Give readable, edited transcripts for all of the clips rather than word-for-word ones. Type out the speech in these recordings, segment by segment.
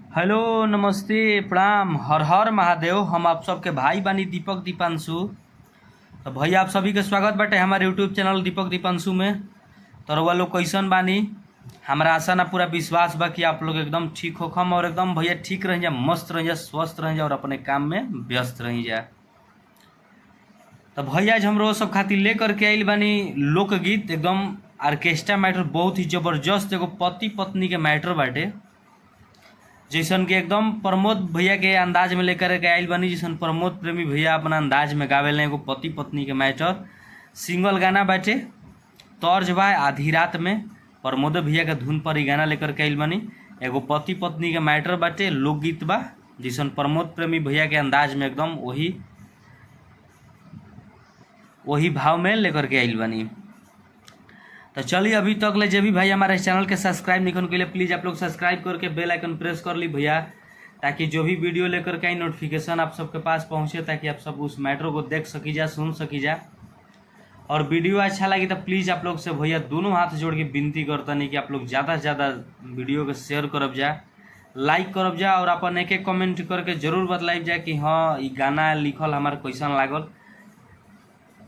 Hello, नमस्ते, प्रणाम, हर हर महादेव। हम आप सबके भाई बानी दीपक दीपांशु। तो भैया आप सभी के स्वागत बाटे हमारे यूट्यूब चैनल दीपक दीपांशु में। तो रउआ लोग कैसन बानी? हमारा आशा ना पूरा विश्वास बा कि आप लोग एकदम ठीक होखम और एकदम भैया ठीक रह जा, मस्त रह जा, स्वस्थ रह जा और अपने काम में व्यस्त रह जा। तो भैया आज हम सब खातिर लेकर के आइल बानी लोकगीत, एकदम ऑर्केस्ट्रा मैटर, बहुत ही जबरदस्त एगो पति पत्नी के मैटर बाटे, जैसन कि एकदम प्रमोद भैया के अंदाज में लेकर के आइल बनी। जैसन प्रमोद प्रेमी भैया अपना अंदाज में गावेले एगो पति पत्नी के मैटर, सिंगल गाना बाटे, तर्ज बा आधी रात में। प्रमोद भैया के धुन पर ही गाना लेकर के आइल बनी, एगो पति पत्नी के मैटर बाटे, लोकगीत बा, जैसन प्रमोद प्रेमी भैया के अंदाज में एकदम वही भाव में लेकर के आइल बनी। तो चलिए, अभी तक ले जो भी भाई हमारे चैनल के सब्सक्राइब नहीं करने के लिए प्लीज़ आप लोग सब्सक्राइब करके बेल आइकन प्रेस कर ली भैया, ताकि जो भी वीडियो लेकर के आई नोटिफिकेशन आप सबके पास पहुंचे, ताकि आप सब उस मैटर को देख सकी जा, सुन सकी जा। और वीडियो अच्छा लगी तो प्लीज़ आप लोग से भैया दोनों हाथ जोड़ के विनती करता नहीं कि आप लोग ज़्यादा से ज़्यादा वीडियो को शेयर करब जा, लाइक करब जा, और अपन एक एक कमेंट करके जरूर बतलाइब जा कि हाँ ये गाना लिखल हमारे कैसन लागल।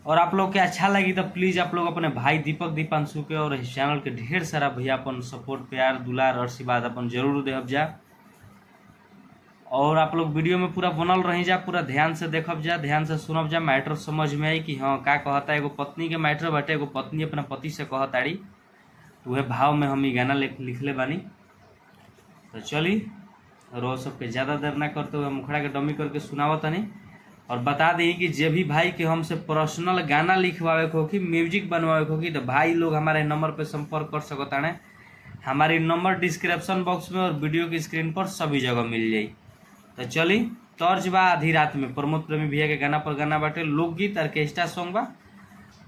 और आप लोग के अच्छा लगी तो प्लीज़ आप लोग अपने भाई दीपक दीपांशु के और इस चैनल के ढेर सारा भैया अपन सपोर्ट, प्यार, दुलार, आशीर्वाद अपन जरूर देहब जा। और आप लोग वीडियो में पूरा बनल रही जा, पूरा ध्यान से देखब जा, ध्यान से सुनब जा, मैटर समझ में आई कि हाँ का कहता। एगो पत्नी के मैटर बाटे, एगो पत्नी अपना पति से कहताड़ी, तो वह भाव में हम ये गाना लिखले बानी। तो चली, रोज सबके ज़्यादा देर ना करते हुए मुखड़ा के डमी करके सुनावत नहीं। और बता दी कि जे भी भाई के हमसे पर्सनल गाना लिखवावे को कि म्यूजिक बनवावे को कि, तो भाई लोग हमारे नंबर पे संपर्क कर सकता है। हमारी नंबर डिस्क्रिप्शन बॉक्स में और वीडियो की स्क्रीन पर सभी जगह मिल जाई। तो चली, तर्ज बा आधी रात में, प्रमोद प्रेमी भैया के गाना पर गाना बाटे, लोकगीत ऑर्केस्ट्रा सॉन्ग बा,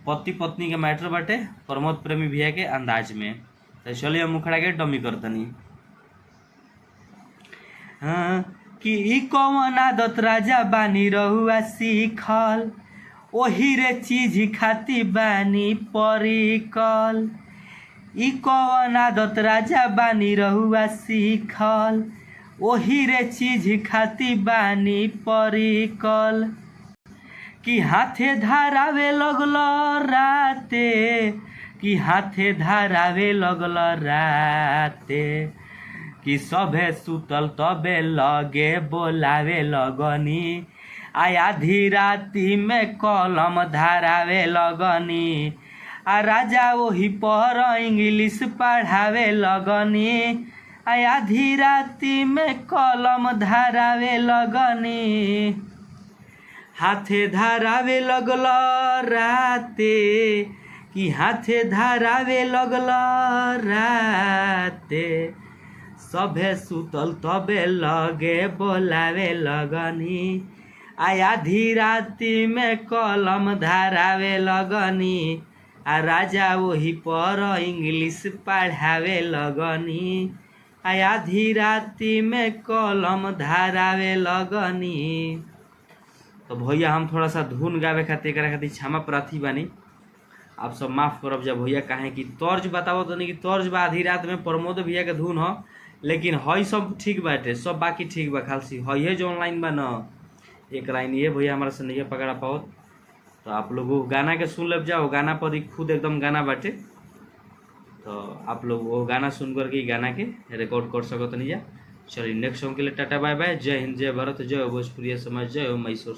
पति पत्नी के मैटर बाटे, प्रमोद प्रेमी भैया के अंदाज में। तो चलिए मुखड़ा के डमी करतनी। हाँ कि ई कौन आदत राजा बानी रहुआ सीखल, ओही रे चीज खाती बानी परिकल। ई कौन आदत राजा बानी रहुआ सीखल, ओही रे चीज खाती बानी परिकल। कि हाथे धारावे लगल राते, कि हाथे धारावे लगल राते, कि सभे सुतल तबे लगे बोलावे लगनी, आधी राती में कलम धारावे लगनी, आ राजा वही पर इंग्लिश पढ़ावे लगनी, आधी राती में कलम धारावे लगनी। हाथे धारावे लगल राते, कि हाथे धारावे लगल राते, सभे सुतल तबे लगे बोलावे लगनी, आधी राती में कलम धारावे लगनी, आ राजा वही पर इंग्लिश पढ़ावे लगनी, आधी राती में कलम धारावे लगनी। तो भैया हम थोड़ा सा धुन गावे खातिर क्षमा प्रार्थी बानी, आप सब माफ़ करब जा भैया। काहे कि तर्ज बताओ तो नहीं कि तर्ज बा आधी रात में, प्रमोद भैया के धुन हो, लेकिन हई सब ठीक बाटे, सब बाकी ठीक बा, खालसी हई है जो ऑनलाइन बा न, एक लाइन ये भैया हमारा से नहीं पकड़ा पाओ। तो आप लोग वो गाना के सुन ले जाओ, गाना पर ही खुद एकदम गाना बाटे, तो आप लोग वो गाना सुन करके गाना के रिकॉर्ड कर सकते नहीं जा। चलिए नेक्स्ट सॉन्ग के लिए टाटा बाय बाय, जय हिंद, जय भारत, जय भोजपुरी समाज, जय हो मैसूर।